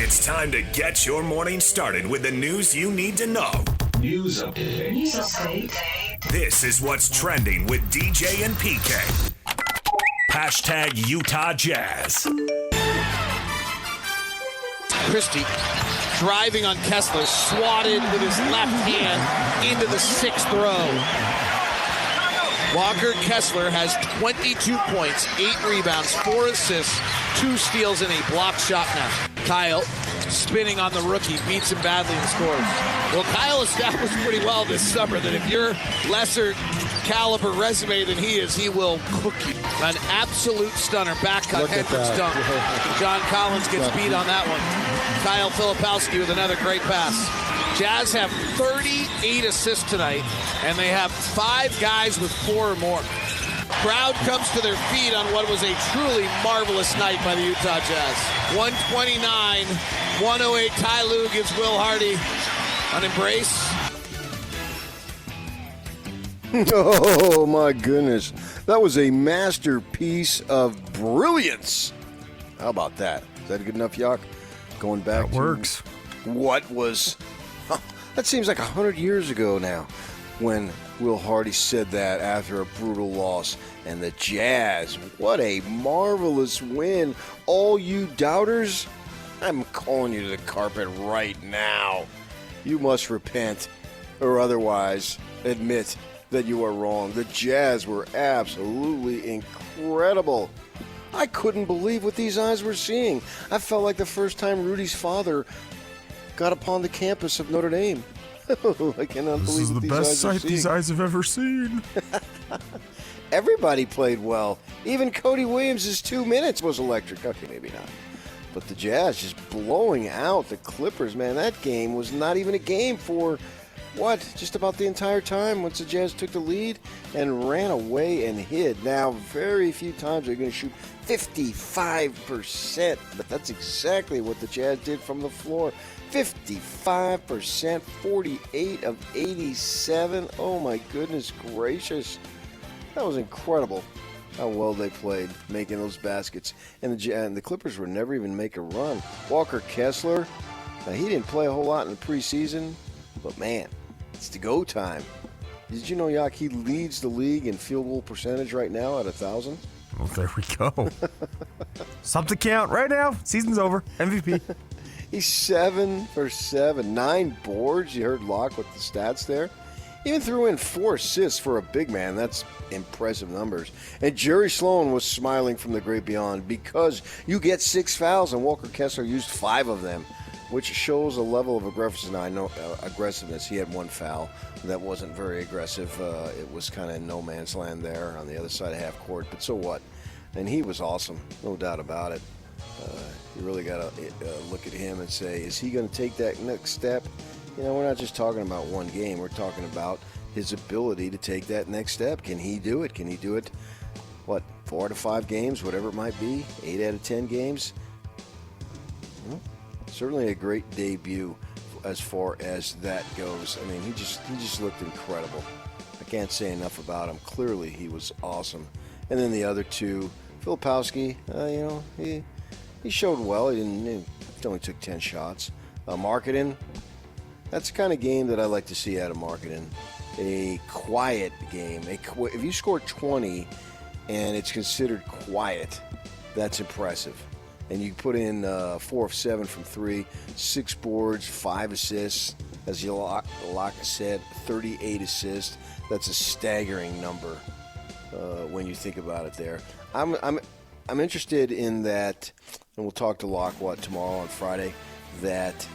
It's time to get your morning started with the news you need to know. News update. This is what's trending with DJ and PK. Hashtag Utah Jazz. Christie driving on Kessler, swatted with his left hand into the sixth row. Walker Kessler has 22 points, 8 rebounds, 4 assists, 2 steals, and a block shot now. Kyle spinning on the rookie, beats him badly and scores. Well, Kyle established pretty well this summer that if you're lesser caliber resume than he is, he will cook you. An absolute stunner. Back cut, Hendricks dunk. John Collins gets beat on that one. Kyle Filipowski with another great pass. Jazz have 38 assists tonight, and they have 5 guys with 4 or more. Crowd comes to their feet on what was a truly marvelous night by the Utah Jazz. 129-108. Ty Lue gives Will Hardy an embrace. Oh, my goodness. That was a masterpiece of brilliance. How about that? Is that good enough, Yock? Going back that works. What was... that seems like 100 years ago now when Will Hardy said that after a brutal loss. And the Jazz, what a marvelous win. All you doubters, I'm calling you to the carpet right now. You must repent or otherwise admit that you are wrong. The Jazz were absolutely incredible. I couldn't believe what these eyes were seeing. I felt like the first time Rudy's father got upon the campus of Notre Dame. I cannot This believe is what the these best eyes are sight seeing. these eyes have ever seen. Everybody played well. Even Cody Williams' 2 minutes was electric. Okay, maybe not. But the Jazz just blowing out the Clippers, man. That game was not even a game for, what, just about the entire time once the Jazz took the lead and ran away and hid. Now, very few times they're going to shoot 55%. But that's exactly what the Jazz did from the floor. 55%, 48 of 87. Oh, my goodness gracious. That was incredible how well they played making those baskets. And the Clippers would never even make a run. Walker Kessler, now he didn't play a whole lot in the preseason, but man, it's the go time. Did you know, Yak, he leads the league in field goal percentage right now at 1,000? Well, there we go. Something count right now. Season's over. MVP. He's 7 for 7, 9 boards. You heard Locke with the stats there. Even threw in 4 assists for a big man. That's impressive numbers. And Jerry Sloan was smiling from the great beyond because you get 6 fouls, and Walker Kessler used 5 of them, which shows a level of aggressiveness. He had 1 foul that wasn't very aggressive. It was kind of no man's land there on the other side of half court, but so what? And he was awesome, no doubt about it. You really got to look at him and say, is he going to take that next step? You know, we're not just talking about one game. We're talking about his ability to take that next step. Can he do it? Can he do it, 4 to 5 games, whatever it might be, 8 out of 10 games? Well, certainly a great debut as far as that goes. I mean, he just looked incredible. I can't say enough about him. Clearly, he was awesome. And then the other two, Filipowski, he showed well. He only took 10 shots. Marketing. That's the kind of game that I like to see out of Marketing. A quiet game. If you score 20 and it's considered quiet, that's impressive. And you put in 4 of 7 from 3, 6 boards, 5 assists. As Locke said, 38 assists. That's a staggering number when you think about it there. I'm interested in that, and we'll talk to Locke tomorrow on Friday, that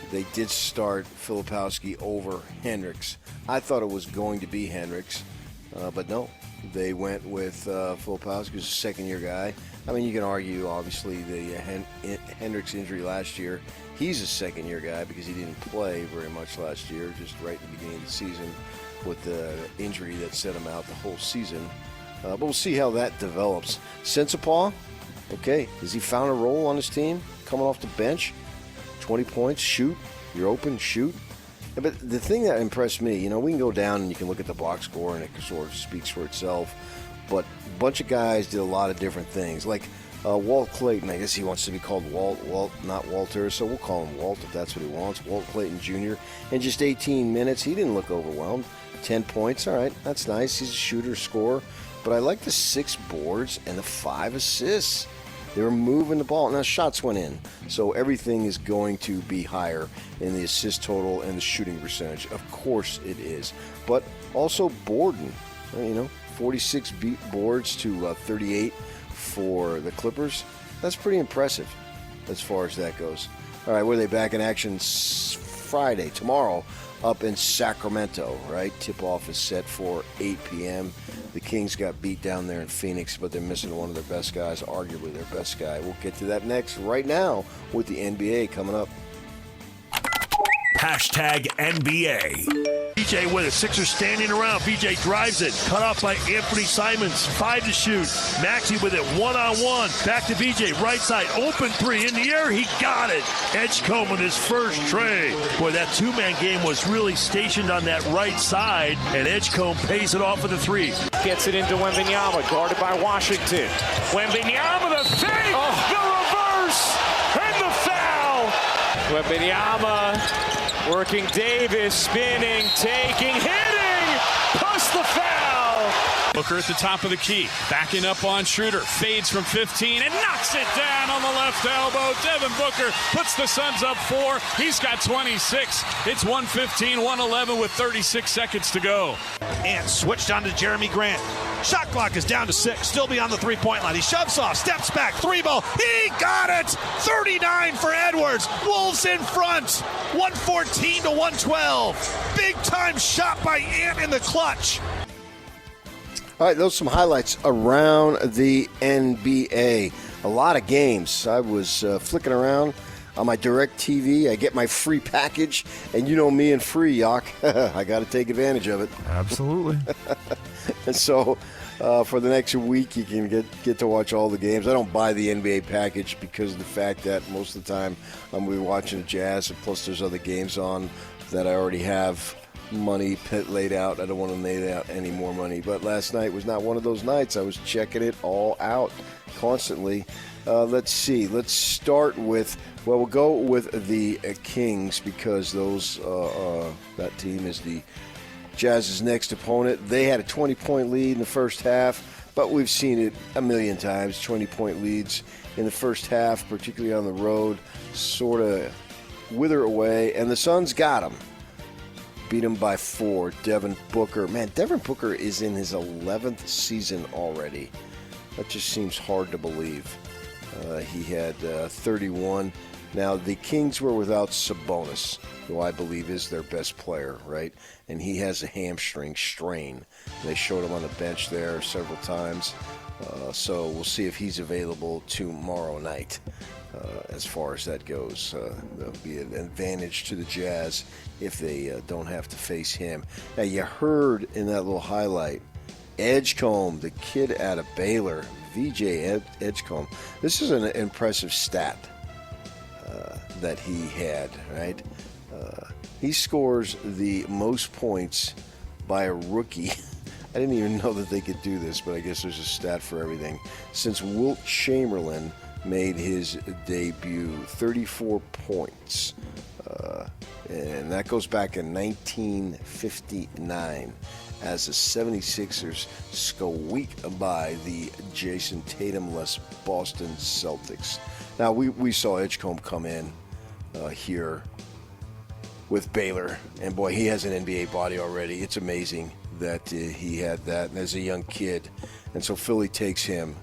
they did start Filipowski over Hendricks. I thought it was going to be Hendricks, but no. They went with Filipowski, who's a second-year guy. I mean, you can argue, obviously, the Hendricks injury last year. He's a second-year guy because he didn't play very much last year, just right at the beginning of the season with the injury that set him out the whole season. But we'll see how that develops. Sensapaw, okay, has he found a role on his team coming off the bench? 20 points, shoot. You're open, shoot. But the thing that impressed me, we can go down and you can look at the box score and it sort of speaks for itself. But a bunch of guys did a lot of different things. Like Walt Clayton, I guess he wants to be called Walt, not Walter, so we'll call him Walt if that's what he wants. Walt Clayton Jr. In just 18 minutes, he didn't look overwhelmed. 10 points, all right, that's nice. He's a shooter, scorer. But I like the 6 boards and the 5 assists. They were moving the ball. Now, shots went in, so everything is going to be higher in the assist total and the shooting percentage. Of course it is. But also Borden, 46 boards to 38 for the Clippers. That's pretty impressive as far as that goes. All right, where are they back in action Friday, tomorrow, up in Sacramento, right? Tip-off is set for 8 p.m. The Kings got beat down there in Phoenix, but they're missing one of their best guys, arguably their best guy. We'll get to that next, right now, with the NBA coming up. Hashtag NBA. BJ with it. Sixers standing around. BJ drives it. Cut off by Anthony Simons. 5 to shoot. Maxey with it. One-on-one. Back to BJ. Right side. Open 3 in the air. He got it. Edgecombe with his first tray. Boy, that two-man game was really stationed on that right side, and Edgecombe pays it off with a 3. Gets it into Wembanyama, guarded by Washington. Wembanyama, the fake, the reverse, and the foul. Wembanyama working Davis, spinning, taking, hitting, plus the foul. Booker at the top of the key, backing up on Schroeder, fades from 15 and knocks it down on the left elbow. Devin Booker puts the Suns up 4. He's got 26. It's 115-111 with 36 seconds to go. And switched on to Jeremy Grant. Shot clock is down to 6. Still beyond the three-point line. He shoves off, steps back, 3-ball. He got it! 39 for Edwards. Wolves in front. 114-112. Big-time shot by Ant in the clutch. All right, those are some highlights around the NBA. A lot of games. I was flicking around on my DirecTV. I get my free package, and you know me and free, Yak. I got to take advantage of it. Absolutely. And so for the next week, you can get to watch all the games. I don't buy the NBA package because of the fact that most of the time I'm going to be watching the Jazz, and plus there's other games on that I already have money laid out. I don't want to lay out any more money. But last night was not one of those nights. I was checking it all out constantly. Let's see. Let's start with, we'll go with the Kings because that team is the Jazz's next opponent. They had a 20-point lead in the first half, but we've seen it a million times, 20-point leads in the first half, particularly on the road, sort of wither away, and the Suns got them. Beat him by 4. Devin Booker. Man, Devin Booker is in his 11th season already. That just seems hard to believe. He had 31. Now, the Kings were without Sabonis, who I believe is their best player, right? And he has a hamstring strain. They showed him on the bench there several times. So we'll see if he's available tomorrow night. As far as that goes, there'll be an advantage to the Jazz if they don't have to face him. Now, you heard in that little highlight, Edgecombe, the kid out of Baylor, VJ Edgecombe. This is an impressive stat that he had, right? He scores the most points by a rookie. I didn't even know that they could do this, but I guess there's a stat for everything. Since Wilt Chamberlain made his debut, 34 points. And that goes back in 1959 as the 76ers squeak by the Jason Tatum-less Boston Celtics. Now, we saw Edgecombe come in here with Baylor, and boy, he has an NBA body already. It's amazing that he had that as a young kid. And so Philly takes him.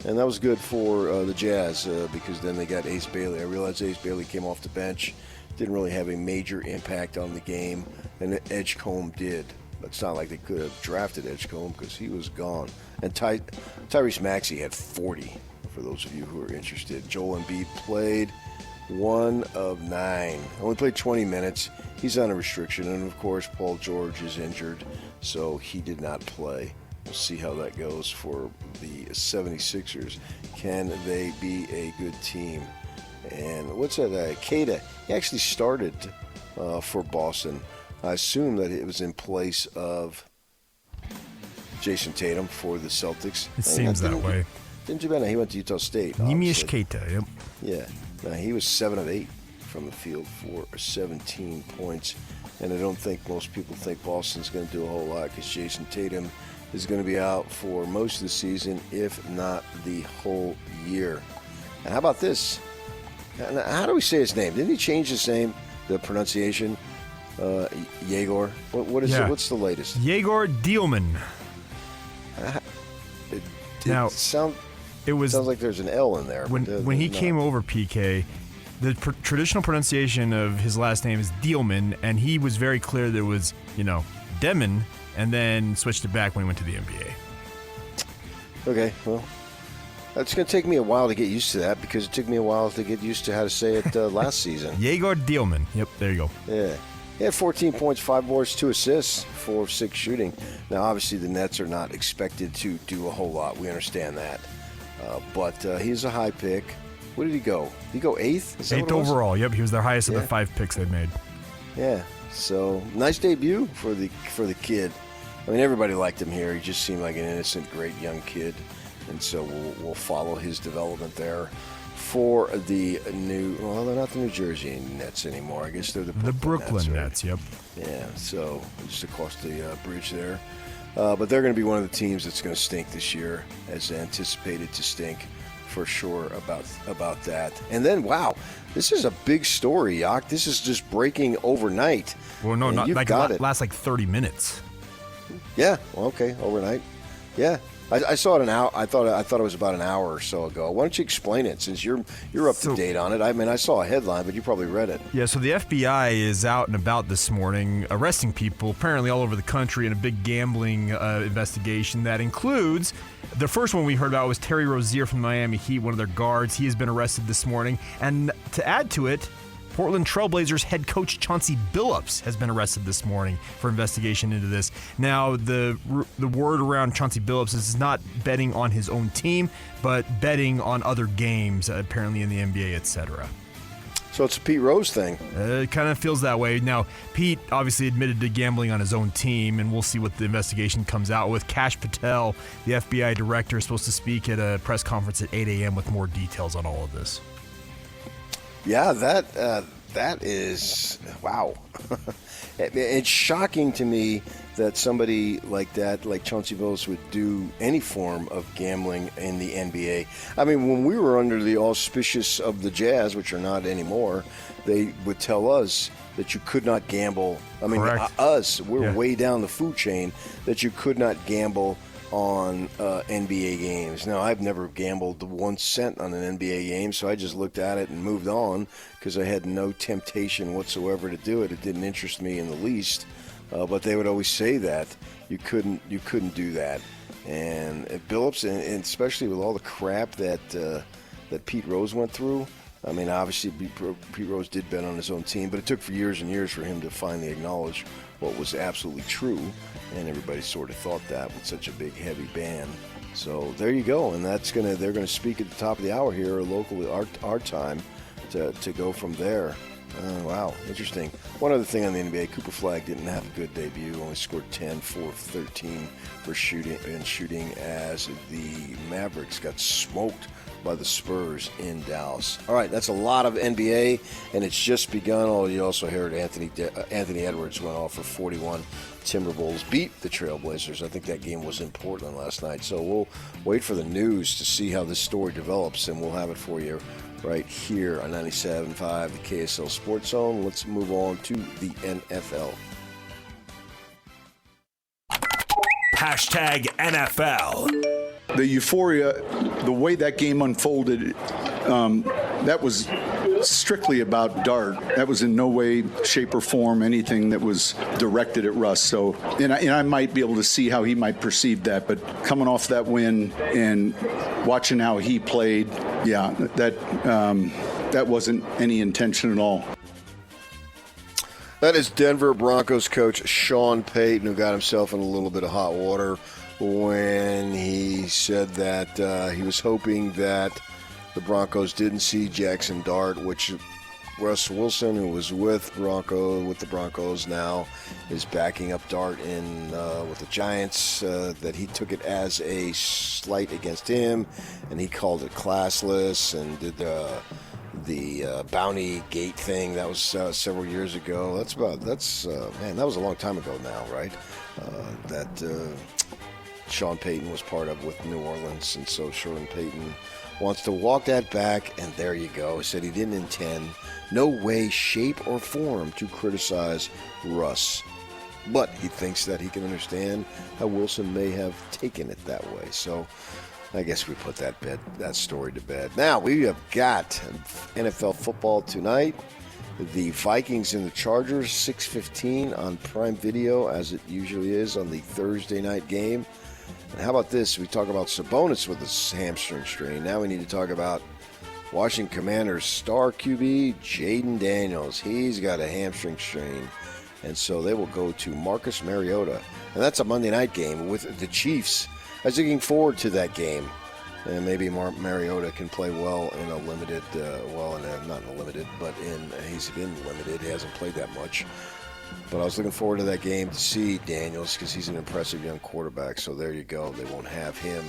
And that was good for the Jazz because then they got Ace Bailey. I realized Ace Bailey came off the bench, didn't really have a major impact on the game, and Edgecombe did. But it's not like they could have drafted Edgecombe because he was gone. And Tyrese Maxey had 40, for those of you who are interested. Joel Embiid played 1 of 9. Only played 20 minutes. He's on a restriction. And, of course, Paul George is injured, so he did not play. We'll see how that goes for the 76ers. Can they be a good team? And what's that? Kada, he actually started for Boston. I assume that it was in place of Jason Tatum for the Celtics. It seems that way. Didn't you, Ben? He went to Utah State. Nimish obviously. Keita, yep. Yeah. No, he was 7 of 8 from the field for 17 points. And I don't think most people think Boston's going to do a whole lot because Jason Tatum is going to be out for most of the season, if not the whole year. And how about this? How do we say his name? Didn't he change his name, the pronunciation? Yegor? What is it? What's the latest? Yegor Dielman. Sounds like there's an L in there. When he came over, PK, the traditional pronunciation of his last name is Dielman, and he was very clear that it was, Demon, and then switched it back when he went to the NBA. Okay, well, it's going to take me a while to get used to that because it took me a while to get used to how to say it last season. Yegor Dielman. Yep, there you go. Yeah. He had 14 points, 5 boards, 2 assists, 4 of 6 shooting. Now, obviously, the Nets are not expected to do a whole lot. We understand that. But he's a high pick. Where did he go? Did he go 8th? Eighth overall. Yep, he was their highest of the 5 picks they've made. Yeah. So nice debut for the kid. I mean, everybody liked him here. He just seemed like an innocent, great young kid, and so we'll follow his development there for the new. Well, they're not the New Jersey Nets anymore. I guess they're the Brooklyn Nets. Yep. Yeah. So just across the bridge there. But they're going to be one of the teams that's going to stink this year, as anticipated to stink. For sure about that. And then, wow, this is a big story, Yak. This is just breaking overnight. Well, no, not like it lasts like 30 minutes. Yeah. Well, okay, overnight. Yeah. I saw it I thought it was about an hour or so ago. Why don't you explain it, since you're up to date on it? I mean, I saw a headline, but you probably read it. Yeah, so the FBI is out and about this morning arresting people apparently all over the country in a big gambling investigation that includes the first one we heard about was Terry Rozier from the Miami Heat, one of their guards. He has been arrested this morning. And to add to it, Portland Trailblazers head coach Chauncey Billups has been arrested this morning for investigation into this. Now, the word around Chauncey Billups is not betting on his own team, but betting on other games, apparently in the NBA, etc. So it's a Pete Rose thing. It kind of feels that way. Now, Pete obviously admitted to gambling on his own team, and we'll see what the investigation comes out with. Kash Patel, the FBI director, is supposed to speak at a press conference at 8 a.m. with more details on all of this. Yeah, that is, wow. It's shocking to me that somebody like that, like Chauncey Billups, would do any form of gambling in the NBA. I mean, when we were under the auspices of the Jazz, which are not anymore, they would tell us that you could not gamble. I mean, we're way down the food chain, that you could not gamble on NBA games. Now, I've never gambled 1 cent on an NBA game, so I just looked at it and moved on because I had no temptation whatsoever to do it. It didn't interest me in the least. But they would always say that you couldn't do that. And Billups, and especially with all the crap that Pete Rose went through. I mean, obviously Pete Rose did bet on his own team, but it took for years and years for him to finally acknowledge what was absolutely true. And everybody sort of thought that with such a big, heavy ban. So there you go, and they're gonna speak at the top of the hour here, locally, our time, to go from there. Wow, interesting. One other thing on the NBA, Cooper Flagg didn't have a good debut. Only scored 10, 4 of 13 for shooting as the Mavericks got smoked by the Spurs in Dallas. All right, that's a lot of NBA, and it's just begun. Oh, you also heard Anthony Edwards went off for 41. Timberwolves beat the Trailblazers. I think that game was in Portland last night. So we'll wait for the news to see how this story develops, and we'll have it for you right here on 97.5, the KSL Sports Zone. Let's move on to the NFL. Hashtag NFL. The euphoria, the way that game unfolded, that was strictly about Dart. That was in no way, shape, or form anything that was directed at Russ. So, and I might be able to see how he might perceive that. But coming off that win and watching how he played, yeah, that wasn't any intention at all. That is Denver Broncos coach Sean Payton, who got himself in a little bit of hot water when he said that he was hoping that the Broncos didn't see Jackson Dart, which Russ Wilson, who was with the Broncos now, is backing up Dart with the Giants. That he took it as a slight against him, and he called it classless and did the bounty gate thing. That was several years ago. That was a long time ago now, right? That Sean Payton was part of with New Orleans, and so Sean Payton wants to walk that back, and there you go. He said he didn't intend, no way, shape, or form to criticize Russ. But he thinks that he can understand how Wilson may have taken it that way. So I guess we put that story to bed. Now, we have got NFL football tonight. The Vikings and the Chargers, 6:15 on Prime Video, as it usually is on the Thursday night game. And how about this? We talk about Sabonis with a hamstring strain. Now we need to talk about Washington Commanders star QB Jaden Daniels. He's got a hamstring strain. And so they will go to Marcus Mariota. And that's a Monday night game with the Chiefs. I was looking forward to that game. And maybe Mariota can play well in a limited, not in a limited, but he's been limited. He hasn't played that much. But I was looking forward to that game to see Daniels because he's an impressive young quarterback. So there you go. They won't have him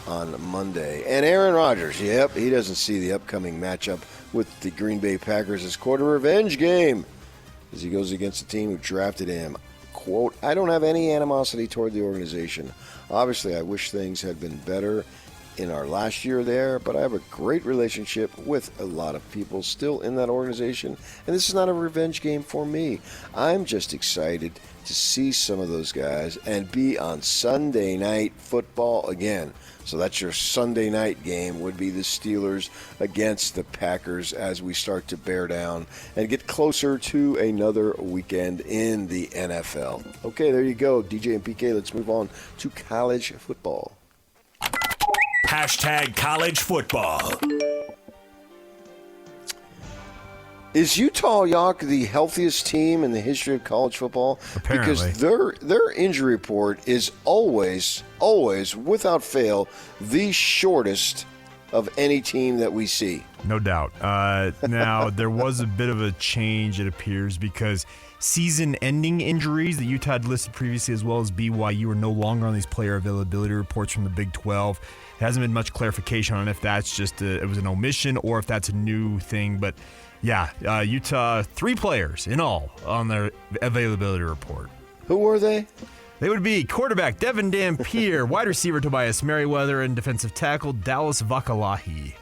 on Monday. And Aaron Rodgers, yep, he doesn't see the upcoming matchup with the Green Bay Packers as quote a revenge game as he goes against the team who drafted him. Quote, I don't have any animosity toward the organization. Obviously, I wish things had been better in our last year there, but I have a great relationship with a lot of people still in that organization, and this is not a revenge game for me. I'm just excited to see some of those guys and be on Sunday Night Football again. So that's your Sunday night game, would be the Steelers against the Packers as we start to bear down and get closer to another weekend in the NFL. Okay, there you go, DJ and PK. Let's move on to college football. Hashtag college football. Is Utah Yak the healthiest team in the history of college football? Apparently. Because their injury report is always, without fail, the shortest of any team that we see. No doubt. Now, there was a bit of a change, it appears, because season-ending injuries that Utah had listed previously, as well as BYU, are no longer on these player availability reports from the Big 12. There hasn't been much clarification on if that's just it was an omission or if that's a new thing. But, yeah, Utah, 3 players in all on their availability report. Who were they? They would be quarterback Devin Dampier, wide receiver Tobias Merriweather, and defensive tackle Dallas Vakalahi.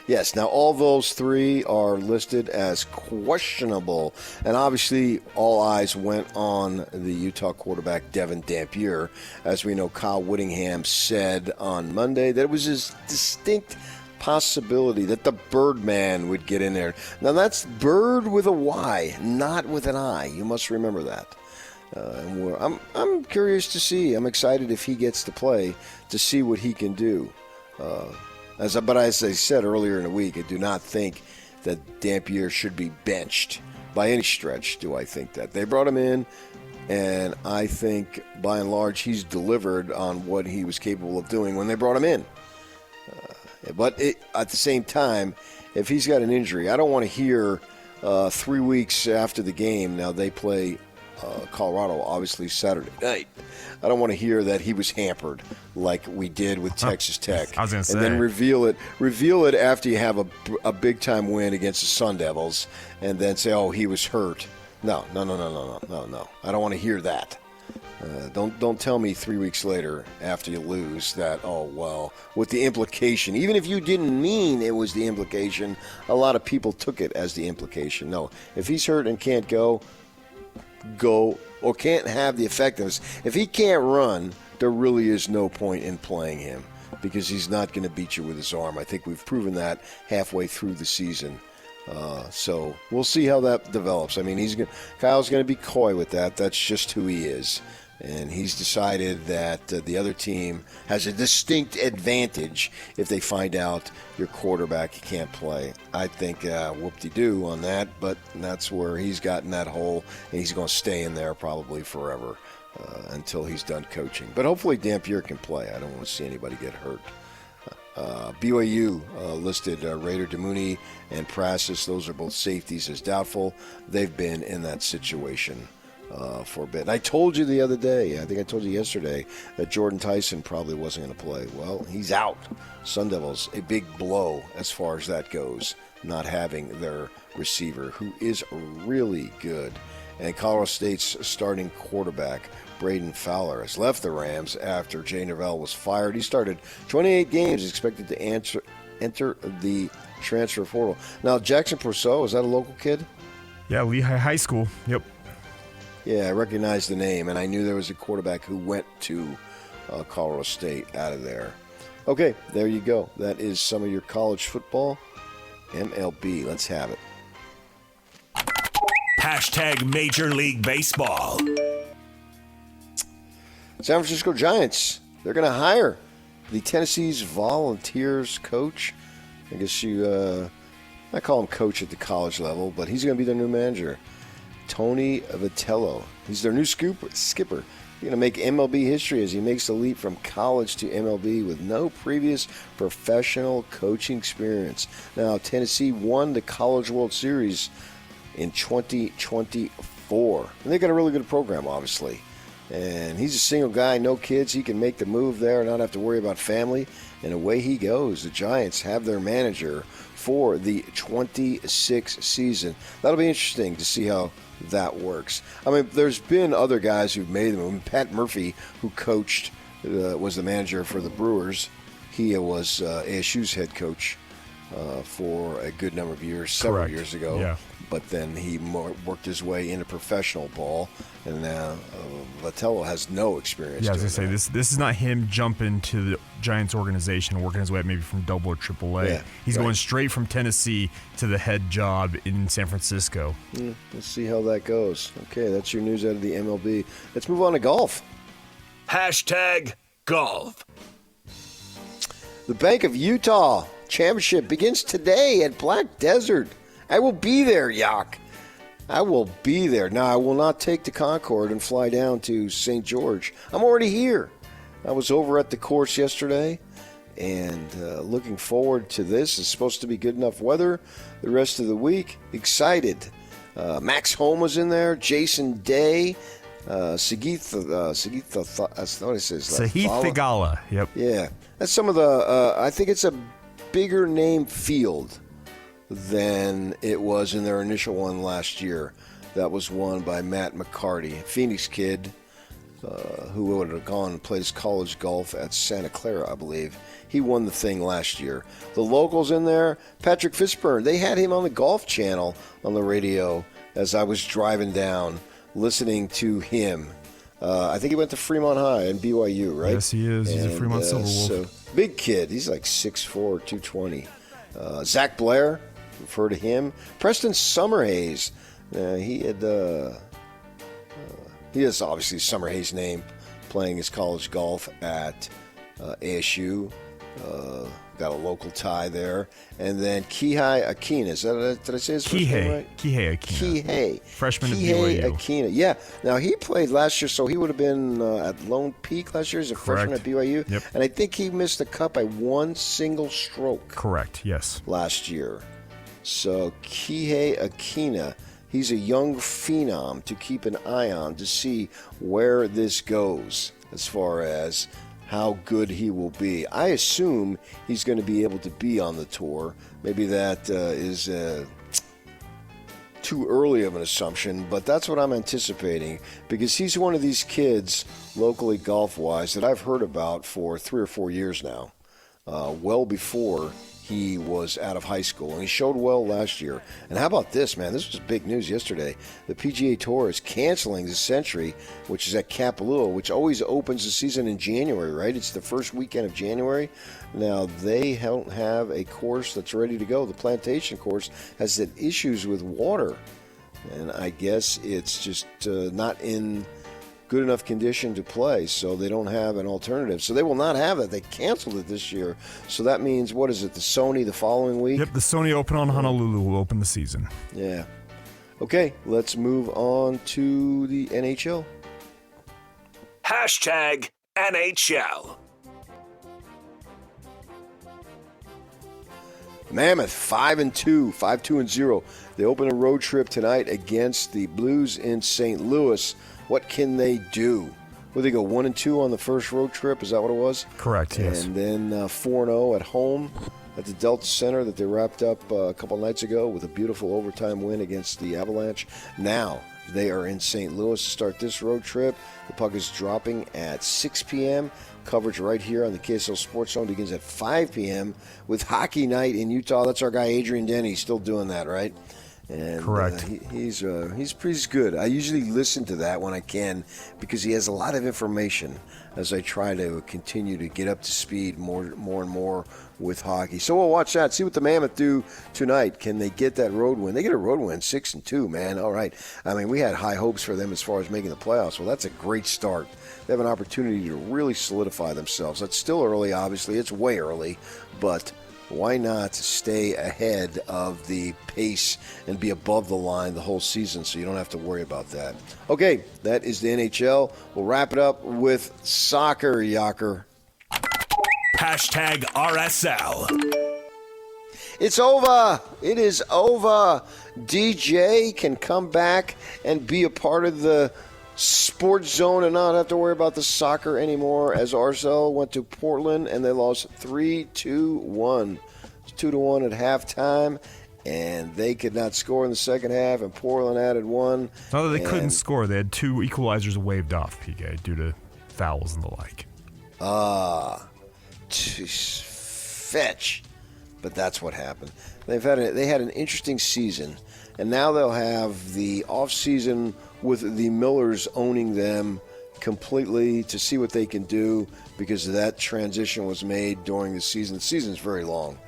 Yes, now all those 3 are listed as questionable, and obviously all eyes went on the Utah quarterback Devin Dampier. As we know, Kyle Whittingham said on Monday that it was his distinct possibility that the Birdman would get in there. Now that's Bird with a Y, not with an I. You must remember that. I'm curious to see. I'm excited if he gets to play to see what he can do. But as I said earlier in the week, I do not think that Dampier should be benched by any stretch. Do I think that they brought him in, and I think by and large he's delivered on what he was capable of doing when they brought him in. But at the same time, if he's got an injury, I don't want to hear 3 weeks after the game. Now they play Colorado, obviously, Saturday night. I don't want to hear that he was hampered like we did with Texas Tech. I was going to say. And then reveal it after you have a big-time win against the Sun Devils and then say, oh, he was hurt. No. I don't want to hear that. Don't tell me 3 weeks later after you lose that, oh, well, with the implication. Even if you didn't mean it was the implication, a lot of people took it as the implication. No, if he's hurt and can't go or can't have the effectiveness. If he can't run, there really is no point in playing him because he's not going to beat you with his arm. I think we've proven that halfway through the season. So we'll see how that develops. I mean, Kyle's going to be coy with that. That's just who he is. And he's decided that the other team has a distinct advantage if they find out your quarterback can't play. I think whoop-de-doo on that, but that's where he's gotten that hole, and he's going to stay in there probably forever until he's done coaching. But hopefully Dampier can play. I don't want to see anybody get hurt. BYU listed Raider Demooney and Prassis. Those are both safeties as doubtful. They've been in that situation for a bit. And I told you the other day, I think I told you yesterday, that Jordan Tyson probably wasn't going to play. Well, he's out. Sun Devils, a big blow as far as that goes, not having their receiver, who is really good. And Colorado State's starting quarterback, Braden Fowler, has left the Rams after Jay Norvell was fired. He started 28 games, expected to enter the transfer portal. Now, Jackson Purcell, is that a local kid? Yeah, Lehigh High School. Yep. Yeah, I recognized the name, and I knew there was a quarterback who went to Colorado State out of there. Okay, there you go. That is some of your college football. MLB, let's have it. Hashtag Major League Baseball. San Francisco Giants, they're going to hire the Tennessee's Volunteers coach. I guess I call him coach at the college level, but he's going to be their new manager, Tony Vitello. He's their new skipper. He's going to make MLB history as he makes the leap from college to MLB with no previous professional coaching experience. Now, Tennessee won the College World Series in 2024. And they got a really good program, obviously. And he's a single guy, no kids. He can make the move there and not have to worry about family. And away he goes. The Giants have their manager for the 26th season. That'll be interesting to see how that works. I mean, there's been other guys who've made the move. Pat Murphy, who coached, was the manager for the Brewers. He was ASU's head coach for a good number of years, several years ago. Yeah. But then he worked his way into professional ball, and now Vitello has no experience. Yeah, I was going to say, this is not him jumping to the Giants organization and working his way up maybe from double or triple A. Yeah, He's going straight from Tennessee to the head job in San Francisco. Let's see how that goes. Okay, that's your news out of the MLB. Let's move on to golf. Hashtag golf. The Bank of Utah Championship begins today at Black Desert. I will be there, Yak. I will be there. Now, I will not take the Concorde and fly down to St. George. I'm already here. I was over at the course yesterday and looking forward to this. It's supposed to be good enough weather the rest of the week. Excited. Max Homa's in there, Jason Day, Sahith Theegala. Yep. Yeah. That's some of the, I think it's a bigger name field than it was in their initial one last year. That was won by Matt McCarty, Phoenix kid, who would have gone and played his college golf at Santa Clara, I believe. He won the thing last year. The locals in there, Patrick Fishburne, they had him on the Golf Channel on the radio as I was driving down, listening to him. I think he went to Fremont High and BYU, right? Yes, he is. He's a Fremont Silverwolf. So, big kid. He's like 6'4", 220. Zach Blair, you've heard of him. Preston Summerhays. He has obviously Summerhays' name, playing his college golf at ASU. Got a local tie there. And then Kihei Akina. Did I say his first name right? Kihei Akina. Kihei. Freshman at BYU. Akina. Yeah. Now, he played last year, so he would have been at Lone Peak last year as a freshman at BYU. Yep. And I think he missed the cut by one single stroke. Correct, yes. Last year. So, Kihei Akina, he's a young phenom to keep an eye on to see where this goes as far as how good he will be. I assume he's going to be able to be on the tour. Maybe that is too early of an assumption, but that's what I'm anticipating because he's one of these kids, locally golf-wise, that I've heard about for 3 or 4 years now, well before he was out of high school, and he showed well last year. And how about this, man? This was big news yesterday. The PGA Tour is canceling the Century, which is at Kapalua, which always opens the season in January, right? It's the first weekend of January. Now, they don't have a course that's ready to go. The Plantation course has had issues with water, and I guess it's just not in good enough condition to play, so they don't have an alternative. So they will not have it. They canceled it this year. So that means, what is it, the Sony the following week? Yep, the Sony Open on Honolulu will open the season. Yeah. Okay, let's move on to the NHL. Hashtag NHL. Mammoth 5-2, 5-2-0. They open a road trip tonight against the Blues in St. Louis. What can they do? Will they go 1-2 on the first road trip? Is that what it was? Correct, yes. And then 4-0 at home at the Delta Center that they wrapped up a couple nights ago with a beautiful overtime win against the Avalanche. Now they are in St. Louis to start this road trip. The puck is dropping at 6 p.m. Coverage right here on the KSL Sports Zone begins at 5 p.m. with Hockey Night in Utah. That's our guy Adrian Denny. Still doing that, right? And, correct. He's pretty good. I usually listen to that when I can because he has a lot of information as I try to continue to get up to speed more and more with hockey. So we'll watch that. See what the Mammoth do tonight. Can they get that road win? They get a road win, 6-2, man. All right. I mean, we had high hopes for them as far as making the playoffs. Well, that's a great start. They have an opportunity to really solidify themselves. That's still early, obviously. It's way early, but why not stay ahead of the pace and be above the line the whole season so you don't have to worry about that? Okay, that is the NHL. We'll wrap it up with soccer, Yacker. Hashtag RSL. It's over. It is over. DJ can come back and be a part of the Sports Zone and not have to worry about the soccer anymore, as RSL went to Portland and they lost 3-2-1. It's 2-1 at halftime, and they could not score in the second half, and Portland added one. No, they couldn't score. They had 2 equalizers waved off, PK, due to fouls and the like. Fetch. But that's what happened. They had an interesting season, and now they'll have the off-season with the Millers owning them completely to see what they can do because that transition was made during the season. The season's very long.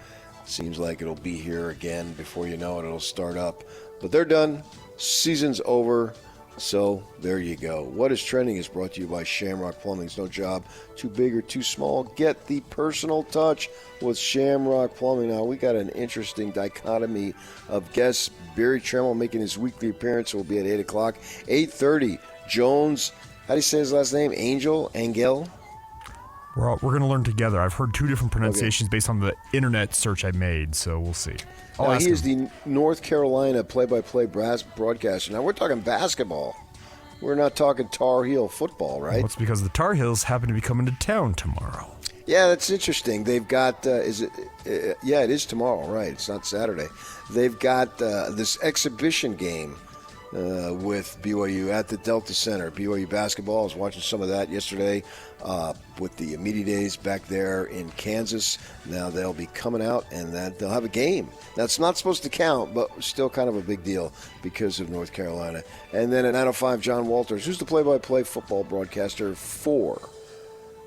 Seems like it'll be here again before you know it. It'll start up. But they're done. Season's over. So there you go. What is Trending is brought to you by Shamrock Plumbing. It's no job too big or too small. Get the personal touch with Shamrock Plumbing. Now, we got an interesting dichotomy of guests. Barry Tremmel making his weekly appearance will be at 8 o'clock. 8:30, Jones, how do you say his last name? Angel? We're going to learn together. I've heard 2 different pronunciations based on the internet search I made, so we'll see. He is the North Carolina play-by-play broadcaster. Now, we're talking basketball. We're not talking Tar Heel football, right? Well, it's because the Tar Heels happen to be coming to town tomorrow. Yeah, that's interesting. They've got, it is tomorrow, right? It's not Saturday. They've got this exhibition game with BYU at the Delta Center. BYU basketball. I was watching some of that yesterday with the Media Days back there in Kansas. Now they'll be coming out and they'll have a game. That's not supposed to count, but still kind of a big deal because of North Carolina. And then at 9:05, John Walters, who's the play-by-play football broadcaster for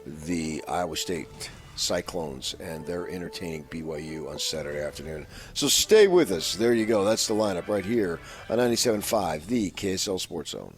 the Iowa State Cyclones, and they're entertaining BYU on Saturday afternoon. So stay with us. There you go. That's the lineup right here on 97.5, the KSL Sports Zone.